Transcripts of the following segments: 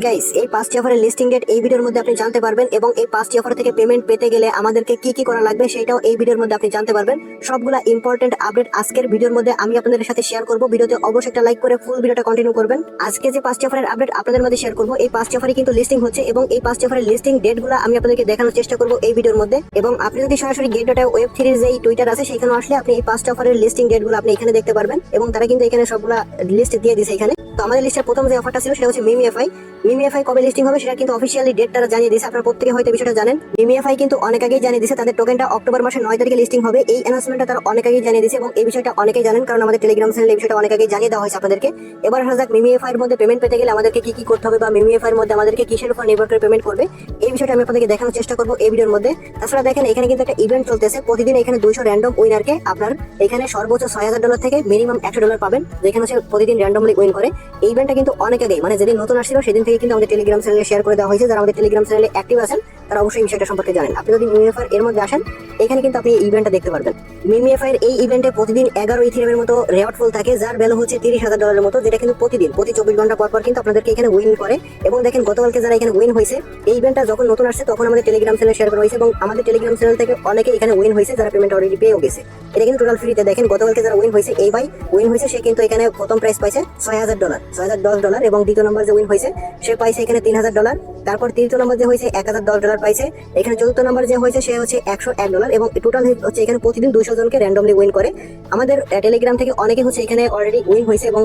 Guys, এই 5টি অফারের লিস্টিং ডেট এই ভিডিওর মধ্যে আপনি জানতে পারবেন এবং এই 5টি অফার থেকে পেমেন্ট পেতে গেলে আমাদেরকে কি কি করা লাগবে সেটাও এই ভিডিওর মধ্যে আপনি জানতে পারবেন। সবগুলা ইম্পর্টেন্ট আপডেট আজকের ভিডিওর মধ্যে আমি আপনাদের সাথে শেয়ার করব। ভিডিওতে অবশ্যই একটা লাইক করে ফুল ভিডিওটা কন্টিনিউ করবেন। আজকে যে 5টি অফারের আপডেট আপনাদের মধ্যে শেয়ার করব, এই 5টি অফারই কিন্তু লিস্টিং হচ্ছে এবং এই 5টি অফারের লিস্টিং ডেটগুলো আমি আপনাদেরকে দেখানোর চেষ্টা করব এই ভিডিওর মধ্যে। এবং আপনি যদি সরাসরি গেট ডট ওয়েব 3 যেই টুইটার আছে সেখানে আসলে আপনি এই 5টি অফারের লিস্টিং ডেটগুলো আপনি এখানে দেখতে পারবেন এবং তারা কিন্তু এখানে সবগুলা লিস্ট দিয়ে দিয়েছে এখানে। তো আমাদের লিস্টের প্রথম যে অফারটা ছিল সেটা হচ্ছে মিমিএফআই। মিমিএফআই কবে লিস্টিং হবে সেটা কিন্তু অফিসিয়ালি ডেট তারা জানিয়ে দিয়েছে। আপনারা প্রত্যেকে হয়তো বিষয়টা জানেন। মিমিএফআই কিন্তু অনেক আগেই জানিয়ে দিয়েছে তাদের টোকেনটা অক্টোবর মাসের 9 তারিখে লিস্টিং হবে। এই অ্যানাউন্সমেন্টটা তারা অনেক আগেই জানিয়ে দিয়েছে এবং এই বিষয়টা অনেকেই জানেন, কারণ আমাদের টেলিগ্রাম চ্যানেলে এই বিষয়টা অনেক আগেই জানিয়ে দেওয়া হয়েছে আপনাদেরকে। এবার আসা যাক মিমিএফআই এর মধ্যে পেমেন্ট পেতে গেলে আমাদেরকে কি কি করতে হবে বা মিমিএফআই এর মধ্যে আমাদেরকে কিসের উপর নির্ভর করে পেমেন্ট করবে, এই বিষয়টা আমি আপনাদেরকে দেখানোর চেষ্টা করব এই ভিডিওর মধ্যে। তাছাড়া দেখেন এখানে কিন্তু একটা ইভেন্ট চলতেছে। প্রতিদিন এখানে 200 র্যান্ডম উইনারকে আপনার এখানে সর্বোচ্চ $6000 থেকে মিনিমাম $100 পাবেন, যেখানে হচ্ছে প্রতিদিন র্যান্ডমলি উইন করে। এই ইভেন্টটা কিন্তু অনেক আগেই, মানে যেদিন নতুন আসছিল সেদিন থেকে কিন্তু আমাদের টেলিগ্রাম চ্যানেলে শেয়ার করে দেওয়া হয়েছে। যারা আমাদের টেলিগ্রাম চ্যানেলে অ্যাক্টিভ আছেন তারা অবশ্যই এই বিষয়টা সম্পর্কে জানেন। আপনি যদি মিমিএফআই এর মধ্যে আসেন এখানে কিন্তু আপনি এই ইভেন্টটা দেখতে পারবেন। মিমিএফআই এর এই ইভেন্টে প্রতিদিন 11 ইথিরিয়ামের মতো রেওয়ার্ড ফুল থাকে, যার ভ্যালু হচ্ছে $30,000 মতো, যেটা কিন্তু প্রতি 24 ঘন্টা পর পর কিন্তু আপনাদেরকে এখানে উইন করে। এবং দেখেন গতকালকে যারা এখানে উইন হয়েছে, এই ইভেন্টটা যখন নতুন আসছে তখন আমাদের টেলিগ্রাম চ্যানেলে শেয়ার করা হয়েছে এবং আমাদের টেলিগ্রাম চ্যানেল থেকে অনেকে এখানে উইন হয়েছে, যারা পেমেন্ট অলরেডি পেয়েও গেছে। এটা কিন্তু টোটাল ফ্রিতে। দেখেন গতকালকে যারা উইন হয়েছে, এই ভাই উইন হয়েছে, সে কিন্তু এখানে প্রথম প্রাইস পাইছে $6010 এবং দ্বিতীয় নম্বর যে উইন হয়েছে সে পাইছে এখানে $3000। তারপর তৃতীয় নম্বর যে হয়েছে $1010 পাইছে। এখানে চতুর্থ নম্বর যে হয়েছে সে হচ্ছে $101 এবং টোটাল হচ্ছে এখানে প্রতিদিন 200 জনকে র্যান্ডমলি উইন করে। আমাদের টেলিগ্রাম থেকে অনেকে হচ্ছে এখানে অলরেডি উইন হয়েছে এবং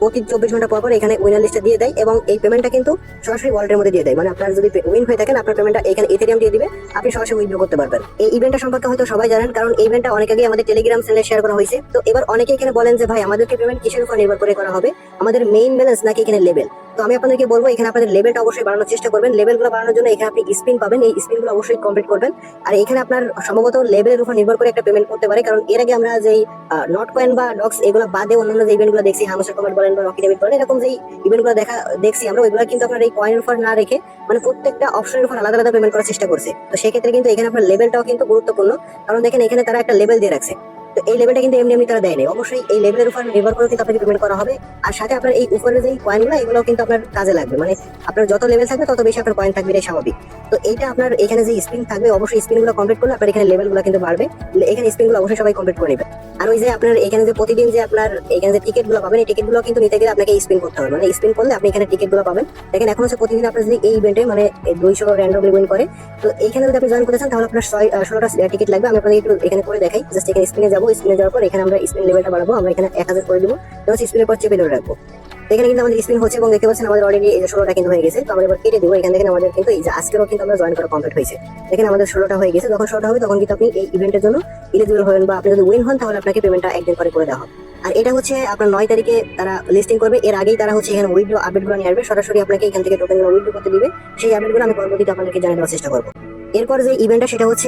প্রতি 24 ঘন্টা পর পর এখানে উইনার লিস্টে দিয়ে দেয় এবং এই পেমেন্টটা কিন্তু সরাসরি ওয়ালেটের মধ্যে দিয়ে দেয়। মানে আপনার যদি উইন হয়ে থাকেন আপনার পেমেন্টটা এখানে ইথেরিয়াম দিয়ে দিবে, আপনি সরাসরি উইথড্র করতে পারবেন। এই ইভেন্টটা সম্পর্কে হয়তো সবাই জানেন, কারণ এই ইভেন্টটা অনেক আগে আমাদের টেলিগ্রাম চ্যানেলে শেয়ার করা হয়েছে। তো এবার অনেকে এখানে বলেন যে ভাই আমাদেরকে পেমেন্ট কিসের উপর নির্ভর করে করা হবে, আমাদের মেইন ব্যালেন্স নাকি এখানে লেভেল। তো আমি আপনাদেরকে বলবো এখানে আপনাদের লেভেলটা অবশ্যই বাড়ানোর চেষ্টা করবেন। লেভেলগুলো বাড়ানোর জন্য এখানে আপনি স্পিন পাবেন, এই স্পিনগুলো অবশ্যই কমপ্লিট করবেন। আর এখানে আপনার সম্ভবত লেভেলের উপর নির্ভর করে একটা পেমেন্ট করতে পারে, কারণ এর আগে আমরা যেই নট কয়েন বা ডক্স এগুলো বাদে অন্যান্য যে ইভেন্টগুলো দেখছি, হামসা কমেন্ট বলেন বা রকি ডেবিট বলেন, এরকম যেই ইভেন্টগুলো দেখছি আমরা, ওইগুলো কিন্তু আপনার এই কয়েনের উপর না রেখে মানে প্রত্যেকটা অপশনের উপর আলাদা আলাদা পেমেন্ট করার চেষ্টা করছে। তো সেক্ষেত্রে কিন্তু এখানে আপনার লেভেলটাও কিন্তু গুরুত্বপূর্ণ, কারণ দেখেন এখানে তারা একটা লেভেল দিয়ে রাখছে। তো এই লেভেলটা কিন্তু এমনি এমনি তারা দেয়নি, অবশ্যই এই লেভেলের উপর নির্ভর করে কিন্তু আপনাকে পেমেন্ট করা হবে। আর সাথে আপনার এই উপরে যে কয়েনগুলো এগুলো কিন্তু আপনার কাজে লাগবে, মানে আপনার যত লেভেল থাকবে তত বেশি আপনার কয়েন থাকবে, এটাই স্বাভাবিক। তো এইটা আপনার এখানে যে স্পিন থাকবে অবশ্যই স্পিনগুলো কমপ্লিট করলে আপনার এখানে লেভেলগুলো কিন্তু বাড়বে। এখানে স্পিনগুলো অবশ্যই সবাই কমপ্লিট করে নেবে। আর ওই যে আপনার এখানে যে প্রতিদিন যে আপনার এখানে যে টিকিটগুলো পাবেন, এই টিকিটগুলো কিন্তু নিতে গেলে আপনাকে স্পিন করতে হবে, মানে স্পিন করলে আপনি এখানে টিকিটগুলো পাবেন। দেখেন এখন হচ্ছে প্রতিদিন আপনার যদি এই ইভেন্টে মানে 200 র্যান্ডমলি উইন করে, তো এইখানে যদি আপনি জয়েন করতে চান তাহলে আপনার 16টা টিকিট লাগবে। আমি আপনাদের একটু এখানে করে দেখাই। জাস্ট এখানে স্পিনে যাবো, স্পিনে যাওয়ার পর এখানে আমরা স্পিন লেভেলটা বাড়াবো, আমরা এখানে 1000 করে দিব, স্পিনের পর চেপে ধরে রাখবো। এখানে কিন্তু আমাদের স্পিন হচ্ছে এবং দেখতে পাচ্ছেন আমাদের অলরেডি এই যে 16টা কিন্তু হয়ে গেছে। তো আমরা এবার কেটে দিব। এখান থেকে আমাদের কিন্তু এই যে আজকেরও কিন্তু আমরা জয়েন করা কমপ্লিট হয়েছে। দেখেন আমাদের 16টা হয়ে গেছে। যখন 16টা হবে তখন কিন্তু আপনি এই ইভেন্টের জন্য এলিজিবল হবেন বা আপনি যদি উইন হন তাহলে আপনাকে পেমেন্টটা একদিন পরে করে দেওয়া হবে। আর এটা হচ্ছে আপনার 9 তারিখে তারা লিস্টিং করবে। এর আগেই তারা হচ্ছে এখানে উইথড্র আপডেটগুলো নিয়ে আসবে, সরাসরি আপনাকে এখান থেকে টোকেনগুলো উইথড্র করতে দিবে। সেই আপডেটগুলো আমি পরবর্তীতে আপনাদেরকে জানিয়ে দেওয়ার চেষ্টা করবো। এরপর যে ইভেন্টটা সেটা হচ্ছে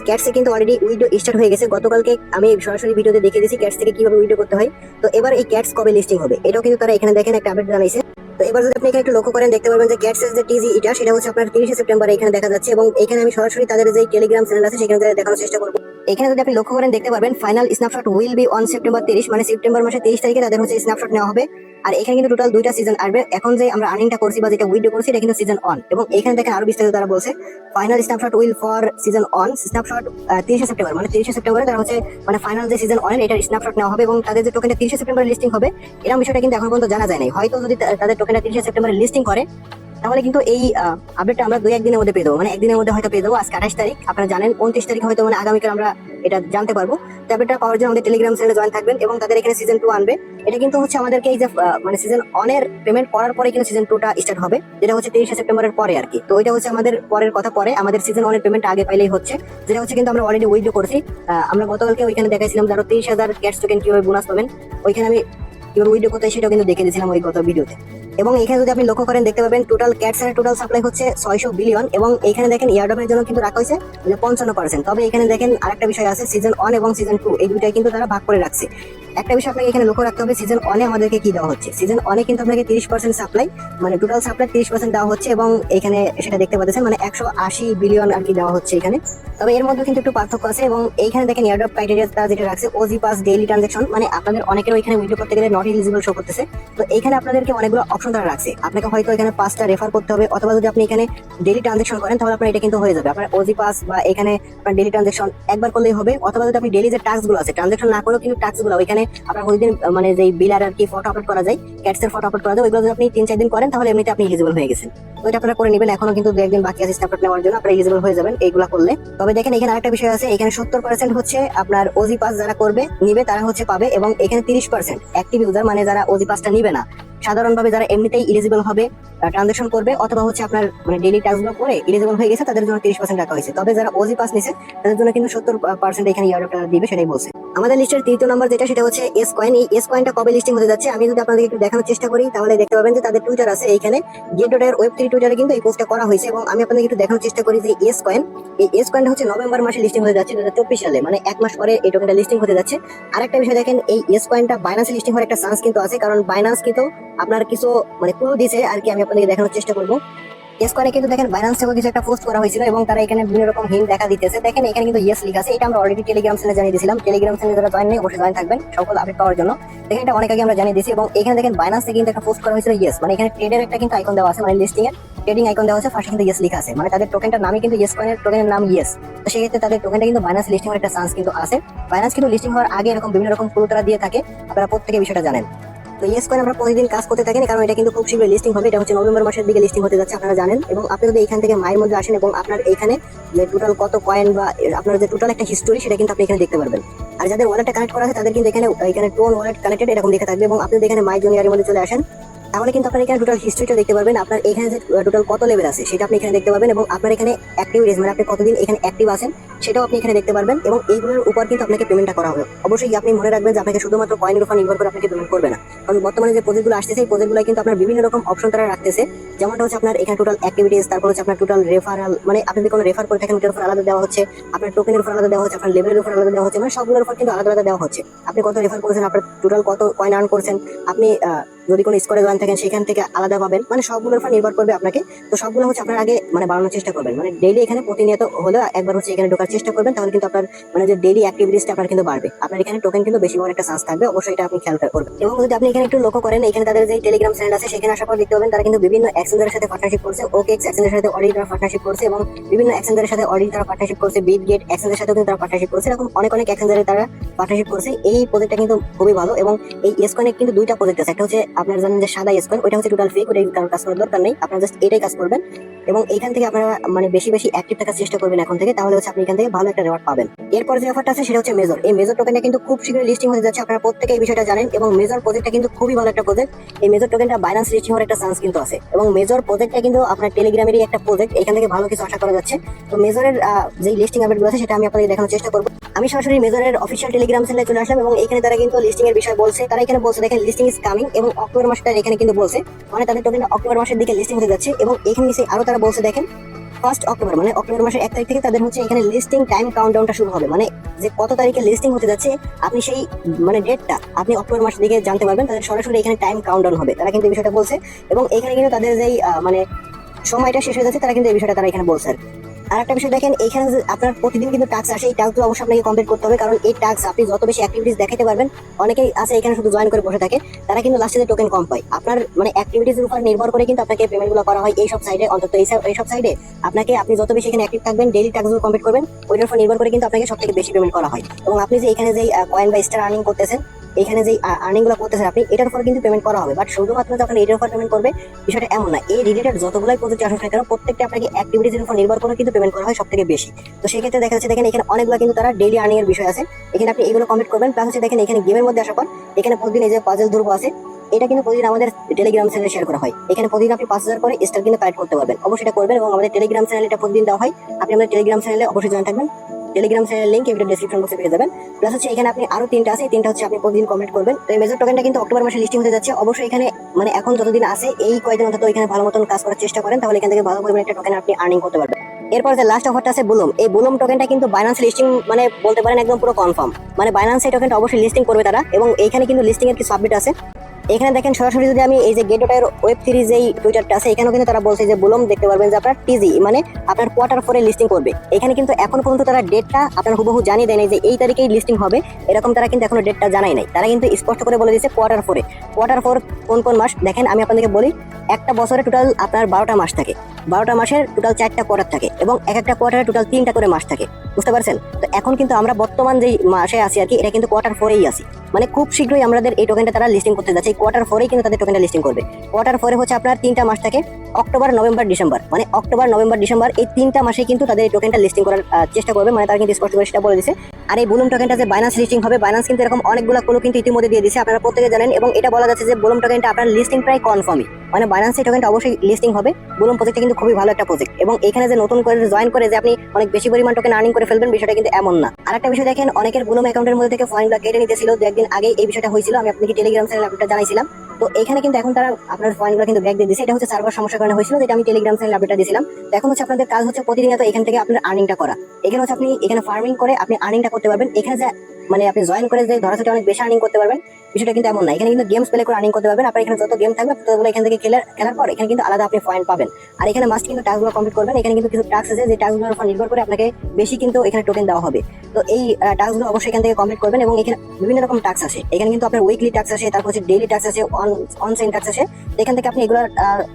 ক্যাটসে কিন্তু অলরেডি উইডো স্টার্ট হয়ে গেছে। গতকালকে আমি সরাসরি ভিডিওতে দেখিয়ে দিয়েছি ক্যাটস থেকে কিভাবে উইডো করতে হয়। তো এবার এই ক্যাটস কবে লিস্টিং হবে এটাও কিন্তু তারা এখানে দেখেন একটা আপডেট জানাইছে। তো এবার যদি আপনি এখানে একটু লক্ষ্য করেন দেখতে পারবেন যে ক্যাটসের যে টিজি এটা সেটা হচ্ছে আপনার 30 সেপ্টেম্বর এখানে দেখা যাচ্ছে এবং এখানে আমি সরাসরি তাদের যে টেলিগ্রাম চ্যানেল আছে সেখানে দেখানোর চেষ্টা করবো। এখানে যদি আপনি লক্ষ্য করেন দেখতে পারবেন final snapshot will be on September 30, মানে সেপ্টেম্বর মাসের 30 তারিখে তাদের হচ্ছে স্ন্যাপশট নেওয়া হবে। আর এখানে কিন্তু টোটাল 2টা সিজন আসবে। এখন যে আমরা আর্নিংটা করছি বা যেটা উইড্রো করছি এটা কিন্তু সিজন 1 এবং এখানে দেখেন আরো বিস্তারিত তারা বলছে final snapshot will for season 1 snapshot 30 September, মানে 30 সেপ্টেম্বরে তারা হচ্ছে মানে ফাইনাল যে সিজন 1 এটার স্ন্যাপশট নেওয়া হবে এবং তাদের যে টোকেনটা 30 সেপ্টেম্বরে লিস্টিং হবে এরকম বিষয়টা কিন্তু এখন পর্যন্ত জানা যায় নাই। হয়তো যদি তাদের টোকেনটা 30 সেপ্টেম্বরে লিস্টিং করে তাহলে কিন্তু এই আপডেটটা আমরা 2-1 দিনের মধ্যে পেয়ে দেবো, মানে একদিনের মধ্যে হয়তো পেয়ে দেবো। আজকে 28 তারিখ, আপনারা জানেন 29 তারিখ হয়তো মানে আগামীকাল আমরা এটা জানতে পারবো। তো আপডেটটা পাওয়ার জন্য আমাদের টেলিগ্রাম চ্যানেলে জয়েন থাকবেন এবং তাদের এখানে সিজন 2 আনবে। এটা কিন্তু হচ্ছে আমাদেরকে এই যে মানে সিজন 1 এর পেমেন্ট করার পরে কিন্তু সিজন 2টা স্টার্ট হবে, যেটা হচ্ছে 30 সেপ্টেম্বরের পরে আর কি। তো এটা হচ্ছে আমাদের পরের কথা, পরে আমাদের সিজন 1 এর পেমেন্ট আগে পাইলেই হচ্ছে, যেটা হচ্ছে কিন্তু আমরা অলরেডি উইথড্র করছি। আমরা গতকালকে ওইখানে দেখাইছিলাম যে আরো 30,000 ক্যাটস টোকেন কিভাবে বোনাস পাবেন, ওইখানে আমি কিভাবে উইথড্র করতে সেটাও কিন্তু দেখে দিয়েছিলাম ওই গত ভিডিওতে। এবং এখানে যদি আপনি লক্ষ্য করেন দেখতে পাবেন টোটাল ক্যাটসের টোটাল সাপ্লাই হচ্ছে 600 বিলিয়ন এবং এখানে দেখেন ইয়ারড্রপের জন্য কিন্তু রাখা হয়েছে 55%। তবে এখানে দেখেন আরেকটা বিষয় আছে, সিজন 1 এবং সিজন 2 এই দুইটাই কিন্তু তারা ভাগ করে রাখছে। একটা বিষয় আপনাকে এখানে লক্ষ্য রাখতে হবে, সিজন 1 এ আমাদেরকে কি দেওয়া হচ্ছে। সিজন 1 এ কিন্তু আপনাকে 30% সাপ্লাই, মানে টোটাল সাপ্লাই 30% দেওয়া হচ্ছে এবং এখানে সেটা দেখতে পাচ্ছেন, মানে 180 বিলিয়ন আর কি দেওয়া হচ্ছে এখানে। তবে এর মধ্যে কিন্তু একটু পার্থক্য আছে এবং এইখানে দেখেন এয়ারড্রপ ক্রাইটেরিয়া যেটা রাখছে ওজি পাস ডেইলি ট্রানজাকশন, মানে আপনাদের অনেকের ওইখানে উইথড্র করতে গেলে নট এলিজিবল শো করতেছে। তো এইখানে আপনাদেরকে অনেকগুলো অপশন তারা রাখছে, আপনাকে হয়তো এখানে 5টা রেফার করতে হবে, অথবা যদি আপনি এখানে ডেইলি ট্রানজাকশন করেন তাহলে আপনার এটা কিন্তু হয়ে যাবে। আপনার ওজি পাস বা এখানে আপনার ডেইলি ট্রানজাকশন একবার করলেই হবে, অথবা যদি আপনি ডেইলি যে টাস্ক গুলো আছে ট্রানজাকশন না করেও কিন্তু টাস্ক গুলো ওইখানে আপনার প্রতিদিন মানে যে বিলার আর কি ফটো আপলোড করা যায়, ক্যাটস এর ফটো আপলোড করা যায়, ওইগুলো যদি আপনি 3-4 দিন করেন তাহলে এমনিতে আপনি এলিজিবল হয়ে গেছেন। তো এটা আপনারা করে নেবেন, এখনো কিন্তু 2-1 দিন বাকি আছে স্ন্যাপশট নেওয়ার জন্য, আপনারা এলিজিবল হয়ে যাবেন এইগুলা করলে। তবে দেখেন এখানে আরেকটা বিষয় আছে, এখানে 70% হচ্ছে আপনার ওজি পাস যারা করবে নিবে তারা হচ্ছে পাবে, এবং এখানে 30% অ্যাক্টিভ ইউজার, মানে যারা ওজি পাসটা নিবে না, সাধারণভাবে যারা এমনিতেই এলিজিবল হবে ট্রানজাকশন করবে অথবা হচ্ছে আপনার মানে ডেইলি টাস্কগুলো করে এলিজিবল হয়ে গেছে, তাদের জন্য 30% রাখা হয়েছে। তবে যারা ওজি পাস নিছে তাদের জন্য কিন্তু 70% এখানে ইয়ারটা দিবে, সেটাই বলছে। আমাদের লিস্টের 3য় নাম্বার যেটা, সেটা হচ্ছে এস কয়েন। এই এস কয়েনটা কবে লিস্টিং হতে যাচ্ছে আমি যদি আপনাদের একটু দেখানোর চেষ্টা করি তাহলে দেখতে পাবেন যে তাদের টুইটার আছে এইখানে, গেট.এর ওয়েব3 টুইটারে কিন্তু এই পোস্টটা করা হয়েছে, এবং আমি আপনাদের একটু দেখানোর চেষ্টা করি যে এস কয়েন, এই এস কয়েনটা হচ্ছে নভেম্বর মাসে লিস্টিং হতে যাচ্ছে 2024 সালে, মানে 1 মাস পরে এই টোকেনটা লিস্টিং হতে যাচ্ছে। আরেকটা বিষয় দেখেন, এই এস কয়েনটা বাইন্যান্সে লিস্টিং হওয়ার একটা চান্স কিন্তু আছে, কারণ বাইন্যান্স কিন্তু আপনার কিছু মানে ক্লু দিছে আর কি, আমি আপনাদের দেখানোর চেষ্টা করবো। এস কয়েনে কিন্তু দেখেন বাইন্যান্স থেকে কিছু একটা পোস্ট করা হয়েছিল এবং তারা এখানে বিভিন্ন রকম হিন্ট দেখা দিতেছে। দেখেন এখানে কিন্তু ইয়েস লেখা আছে, এটা আমরা অলরেডি টেলিগ্রাম চ্যানেলে জানিয়ে দিয়েছিলাম। টেলিগ্রাম চ্যানেলে যারা জয়েন নেই অবশ্যই জয়েন থাকবেন সকল আপডেট পাওয়ার জন্য। দেখেন এটা অনেক আগে আমরা জানিয়ে দিয়েছি, এবং এখানে দেখেন বাইন্যান্স থেকে কিন্তু একটা পোস্ট করা হয়েছিল ইয়েস, মানে এখানে ট্রেডের একটা কিন্তু আইকন দেওয়া আছে, মানে লিস্টিং এর ট্রেডিং আইকন দেওয়া আছে, ফার্স্টে কিন্তু ইয়েস লেখা আছে, মানে তাদের টোকেনটার নামই কিন্তু ইয়েস কয়েনের টোকেনের নাম ইয়েস। তো সেক্ষেত্রে তাদের টোকেনটা কিন্তু বাইন্যান্স লিস্টিং এর একটা চান্স কিন্তু আছে। বাইন্যান্স কিন্তু লিস্টিং হওয়ার আগে এরকম বিভিন্ন রকম ক্লু তারা দিয়ে থাকে, আপনারা প্রত্যেকে বিষয়টা জানেন। তো ইয়েস কয়েন আমরা প্রতিদিন কাজ করতে থাকি, কারণ এটা কিন্তু খুব শীঘ্রই লিস্টিং হবে, এটা হচ্ছে নভেম্বর মাসের দিকে লিস্টিং হতে যাচ্ছে, আপনারা জানেন। এবং আপনি যদি এখান থেকে মায়ের মধ্যে আসেন এবং আপনার এখানে যে টোটাল কত কয়েন বা আপনার যে টোটাল একটা হিস্টোরি সেটা কিন্তু আপনি এখানে দেখতে পারবেন। আর যাদের ওয়ালেটটা কানেক্ট করা আছে তাদের কিন্তু এখানে টোন ওয়ালেট কানেক্টেড এরকম লেখা থাকবে, এবং আপনি যদি এখানে মাই জুনিয়রের মধ্যে চলে আসেন তাহলে কিন্তু আপনার এখানে টোটাল হিস্ট্রিটা দেখতে পারবেন, আপনার এখানে যে টোটাল কত লেভেল আছে সেটা আপনি এখানে দেখতে পারবেন, এবং আপনার এখানে অ্যাক্টিভ রেজ মানে আপনি কতদিন এখানে অ্যাক্টিভ আছেন সেটাও আপনি এখানে দেখতে পারবেন। এবং এইগুলোর উপর কিন্তু আপনাকে পেমেন্টটা করা হবে। অবশ্যই আপনি মনে রাখবেন যে আপনাকে শুধুমাত্র কয়েনের উপর নির্ভর করে আপনাকে পেমেন্ট করবে না, কারণ বর্তমানে যে প্রজেক্টগুলো আসতেছে এই প্রজেক্টগুলো কিন্তু আপনার বিভিন্ন রকম অপশন তারা রাখতেছে, যেমনটা হচ্ছে আপনার এখানে টোটাল অ্যাক্টিভিটিস, তারপর হচ্ছে আপনার টোটাল রেফারাল, মানে আপনি যদি কোনো রেফার করে থাকেন ওটার উপর আলাদা দেওয়া হচ্ছে, আপনার টোকেনের উপর আলাদা দেওয়া হচ্ছে, আপনার লেভেলের উপর আলাদা দেওয়া হচ্ছে, মানে সবগুলোর উপর কিন্তু আলাদা আলাদা দেওয়া হচ্ছে। আপনি কত রেফার করেছেন, আপনার টোটাল কত কয়েন আর্ন করছেন, আপনি যদি কোনো স্কোরে জয়েন থাকেন সেখান থেকে আলাদা পাবেন, মানে সবগুলোর উপর নির্ভর করবে আপনাকে। তো সবগুলো হচ্ছে আপনার আগে মানে বাড়ানোর চেষ্টা করবেন, মানে ডেইলি এখানে প্রতিনিয়ত হলেও একবার হচ্ছে এখানে ঢোকার চেষ্টা করবেন, তাহলে কিন্তু আপনার মানে যে ডেইলি অ্যাক্টিভিটিসটা আপনার কিন্তু বাড়বে, আপনার এখানে টোকেন কিন্তু বেশি বড় একটা চান্স থাকবে, অবশ্যই এটা আপনি খেয়াল করবেন। এবং যদি আপনি এখানে একটু লক্ষ্য করেন, এখানে তাদের যে টেলিগ্রাম চ্যানেল আছে সেখানে আসার পর দেখতে পাবেন তারা কিন্তু বিভিন্ন এক্সচেঞ্জের সাথে পার্টনারশিপ করছে, ওকেএক্স এক্সচেঞ্জের সাথে অডিটার পার্টনারশিপ করছে, এবং বিভিন্ন এক্সচেঞ্জের সাথে অডিটার পার্টনারশিপ করছে, বিটগেট এক্সচেঞ্জের সাথেও কিন্তু তারা পার্টনারশিপ করছে, এরকম অনেক এক্সচেঞ্জের তারা পার্টনারশিপ করছে। এই প্রজেক্টটা কিন্তু খুবই ভালো, এবং এই এসকয়েনে কিন্তু দুইটা প্রজেক্ট আছে, একটা হচ্ছে আপনারা জানেন যে সাদা এসকয়েন, ওইটা হচ্ছে টোটাল ফেক, ওইটা কারণ কাজ করার দরকার নেই, আপনারা জাস্ট এটাই কাজ করবেন। এবং এখান থেকে আপনারা মানে বেশি অ্যাক্টিভ থাকার চেষ্টা করবেন এখন থেকে, তাহলে হচ্ছে আপনি এখান থেকে ভালো একটা রিওয়ার্ড পাবেন। এরপর যে অফারটা আছে সেটা হচ্ছে মেজর। এই মেজর টোকেনটা কিন্তু খুব শীঘ্রই লিস্টিং হতে যাচ্ছে, আপনারা প্রত্যেকে এই বিষয়টা জানেন। এবং মেজর প্রজেক্টটা কিন্তু খুবই ভালো একটা প্রজেক্ট, এই মেজর টোকেনটা বাইন্যান্স লিস্টিং হওয়ার একটা চান্স কিন্তু আছে। এবং মেজর প্রজেক্টটা কিন্তু আপনার টেলিগ্রামেরই একটা প্রজেক্ট, এখান থেকে ভালো কিছু আশা করা যাচ্ছে। তো মেজরের যে লিস্টিং আপডেটগুলো আছে সেটা আমি আপনাদের দেখানোর চেষ্টা করবো। আমি সরাসরি মেজরের অফিসিয়াল টেলিগ্রাম চ্যানেলে চলে আসলাম, এবং এখানে তারা কিন্তু লিস্টিং এর বিষয় বলছে, তারা এখানে বলছে দেখেন লিস্টিং ইজ কামিং, এবং অক্টোবর মাসটা এখানে কিন্তু বলছে, মানে তাদের টোকেনটা অক্টোবর মাসের দিকে লিস্টিং হতে যাচ্ছে। এবং এখানে নিচে আরো তারা বলছে দেখেন 1 অক্টোবর, মানে অক্টোবর মাসের 1 তারিখ থেকে তাদের হচ্ছে এখানে লিস্টিং টাইম কাউন্টডাউনটা শুরু হবে, মানে যে কত তারিখে লিস্টিং হতে যাচ্ছে আপনি সেই মানে ডেটটা আপনি অক্টোবর মাসের দিকে জানতে পারবেন, তাদের সরাসরি এখানে টাইম কাউন্টডাউন হবে, তারা কিন্তু এই বিষয়টা বলছে। এবং এখানে কিন্তু তাদের যেই মানে সময়টা শেষ হয়ে যাচ্ছে তারা কিন্তু এই বিষয়টা তারা এখানে বলছে। আর একটা বিষয় দেখেন, এইখানে আপনার প্রতিদিন কিন্তু টাস্ক আসে, এই টাস্কগুলো অবশ্যই আপনাকে কমপ্লিট করতে হবে, কারণ এই টাস্ক আপনি যত বেশি অ্যাক্টিভিটিস দেখাতে পারবেন, অনেকেই আছে এখানে শুধু জয়েন করে বসে থাকে, তারা কিন্তু লাস্টে টোকেন কম পায়। আপনার মানে অ্যাক্টিভিটিসের উপর নির্ভর করে কিন্তু আপনাকে পেমেন্টগুলো করা হয় এই সব সাইডে, অন্তত এই সব সাইডে আপনাকে আপনি যত বেশি এখানে অ্যাক্টিভ থাকবেন, ডেইলি টাস্কগুলো কমপ্লিট করবেন, ওইটার উপর নির্ভর করে কিন্তু আপনাকে সবথেকে বেশি পেমেন্ট করা হয়। এবং আপনি যে এখানে যে কয়েন বা স্টার আর্নিং করতেছেন, এখানে যে আর্নিং গুলো করতেছেন আপনি, এটার উপর কিন্তু পেমেন্ট করা হবে, বাট শুধুমাত্র যখন এটার উপর পেমেন্ট করবে বিষয়টা এমন না। এই রিলেটেড যতগুলাই প্রজেক্ট আসুক না কেন প্রত্যেকটা আপনাকে অ্যাক্টিভিটির উপর নির্ভর করে কিন্তু পেমেন্ট করা হয় সবথেকে বেশি। তো সেক্ষেত্রে দেখা যাচ্ছে দেখেন এখানে অনেকগুলো কিন্তু তারা ডেইলি আর্নিং এর বিষয় আছে, এখানে আপনি এগুলো কমপ্লিট করবেন। প্লাস হচ্ছে দেখেন এখানে গেমের মধ্যে আসার পর এখানে প্রতিদিন এই যে পাজল ধ্রুব আছে, এটা কিন্তু প্রতিদিন আমাদের টেলিগ্রাম চ্যানেলে শেয়ার করা হয়, এখানে প্রতিদিন আপনি 5000 করে স্টার কিন্তু কালেক্ট করতে পারবেন, অবশ্যই এটা করবেন। এবং আমাদের টেলিগ্রাম চ্যানেলে এটা প্রতিদিন দেওয়া হয়, আপনি আমাদের টেলিগ্রাম চ্যানেলে অবশ্যই জয়েন থাকবেন। টেলিগ্রাম চ্যানেলের লিংক এই ভিডিও ডেসক্রিপশন বক্সে পেয়ে যাবেন। প্লাস হচ্ছে এখানে আপনি আরো 3টা আছে, এই 3টা হচ্ছে আপনি প্রতিদিন কমপ্লিট করবেন। তো এই মেজর টোকেনটা কিন্তু অক্টোবর মাসে লিস্টিং হতে যাচ্ছে, অবশ্যই এখানে মানে এখন যতদিন আছে এই কয়েকদিন অন্তত এখানে ভালো মতন কাজ করার চেষ্টা করেন, তাহলে এখান থেকে ভালো পরিমাণে একটা টোকেন আপনি আর্নিং করতে পারবেন। এরপর যে লাস্ট অফারটা আছে বুলুম, এই বুলুম টোকেনটা কিন্তু বাইন্যান্স লিস্টিং মানে বলতে পারেন একদম পুরো কনফার্ম, মানে বাইন্যান্স এই টোকেনটা অবশ্যই লিস্টিং করবে তারা, এবং এইখানে কিন্তু লিস্টিং এর কিছু আপডেট আছে। এখানে দেখেন সরাসরি যদি আমি এই যে গেটোটার ওয়েব সিরিজ এই টুইটারটা আছে, এখানেও কিন্তু তারা বলছে যে বুলুম দেখতে পারবেন যে আপনার টিজি মানে আপনার কোয়ার্টার 4 লিস্টিং করবে। এখানে কিন্তু এখন পর্যন্ত তারা ডেটটা আপনার হুবহু জানিয়ে দেয় নাই যে এই তারিখেই লিস্টিং হবে, এরকম তারা কিন্তু এখনো ডেটটা জানাই নাই। তারা কিন্তু স্পষ্ট করে বলে দিয়েছে কোয়ার্টার 4 কোন কোন মাস দেখেন আমি আপনাদেরকে বলি। একটা বছরে টোটাল আপনার 12টা মাস থাকে, 12টা মাসের টোটাল 4টা কোয়ার্টার থাকে, এবং এক একটা কোয়ার্টারে টোটাল 3টা করে মাস থাকে, বুঝতে পারছেন? তো এখন কিন্তু আমরা বর্তমান যেই মাসে আছি আর কি, এটা কিন্তু কোয়ার্টার 4-এই আছি, মানে খুব শীঘ্রই আমাদের এই টোকেনটা তারা লিস্টিং করতে যাচ্ছে। এই কোয়ার্টার 4-এই কিন্তু তাদের টোকেনটা লিস্টিং করবে। কোয়ার্টার 4 হচ্ছে আপনার 3টা মাস থাকে, অক্টোবর নভেম্বর ডিসেম্বর, মানে অক্টোবর নভেম্বর ডিসেম্বর এই 3টা মাসে কিন্তু তাদের এই টোকেনটা লিস্টিং করার চেষ্টা করবে, মানে তারা কিন্তু স্পষ্ট করে সেটা বলে দিয়েছে। আর এই বুলুম টোকেনটা যে বাইন্যান্স লিস্টিং হবে, বাইন্যান্স কিন্তু এরকম অনেকগুলো ক্লু কিন্তু ইতিমধ্যে দিয়ে দিয়েছে, আপনারা প্রত্যেকে জানেন, এবং এটা বলা যাচ্ছে যে বুলুম টোকেনটা আপনার লিস্টিং প্রায় কনফার্মই, মানে বাইন্যান্স এই টোকেনটা অবশ্যই লিস্টিং হবে। বুলুম প্রজেক্টটা কিন্তু খুবই ভালো একটা প্রজেক্ট, এবং এখানে যে নতুন করে জয়েন করে যে আপনি অনেক বেশি পরিমাণ টোকেন আর্নিং করে ফেলবেন, বিষয়টা কিন্তু এমন না। আরেকটা বিষয় দেখেন, অনেকের বুলুম অ্যাকাউন্টের মধ্যে থেকে কয়েনগুলো কেটে নিতেছিল, 2 একদিন আগে এই বিষয়টা হয়েছিল, আমি আপনাকে টেলিগ্রাম চ্যানেলে আপডেটটা জানাইছিলাম। তো এখানে কিন্তু এখন তারা আপনার কয়েনগুলো কিন্তু ব্যাক দিয়ে দিয়েছে, এটা হচ্ছে সার্ভার সমস্যার কারণে হয়েছিল, যেটা আমি টেলিগ্রাম চ্যানেলে আপডেটটা দিয়েছিলাম। তো এখন হচ্ছে আপনাদের কাজ হচ্ছে প্রতিনিয়ত এখান থেকে আপনার আর্নিংটা করা। এখানে হচ্ছে আপনি এখানে ফার্মিং করে আপনি আর্নিংটা করতে পারবেন। এখানে যে মানে আপনি জয়েন করে যে ধরাছোটা অনেক বেশি আর্নিং করতে পারবেন, বিষয়টা কিন্তু এমন না। এখানে কিন্তু গেমস প্লে করে আর্নিং করতে পারবেন। আপনার এখানে যত গেম থাকবে ততগুলো এখান থেকে খেলার পর এখানে কিন্তু আলাদা আপনি পয়েন্ট পাবেন। আর এখানে মাস্ট কিন্তু টাস্কগুলো কমপ্লিট করবেন। এখানে কিন্তু কিছু টাস্ক আছে যে টাস্কগুলোর উপর নির্ভর করে আপনাকে বেশি কিন্তু এখানে টোকেন দেওয়া হবে। তো এই টাস্কগুলো অবশ্যই এখান থেকে কমপ্লিট করবেন, এবং এখানে বিভিন্ন রকম টাস্ক আছে। এখানে কিন্তু আপনার উইকলি টাস্ক আছে, তারপর হচ্ছে ডেইলি টাস্ক আছে, অন চেইন টাস্ক আছে। এখান থেকে আপনি এগুলো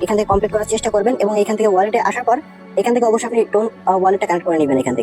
এখান থেকে কমপ্লিট করার চেষ্টা করবেন, এবং এখান থেকে ওয়ালেটে আসার পর এখান থেকে অবশ্যই আপনি টোন ওয়ালেটটা কানেক্ট করে নেবেন এখান থেকে।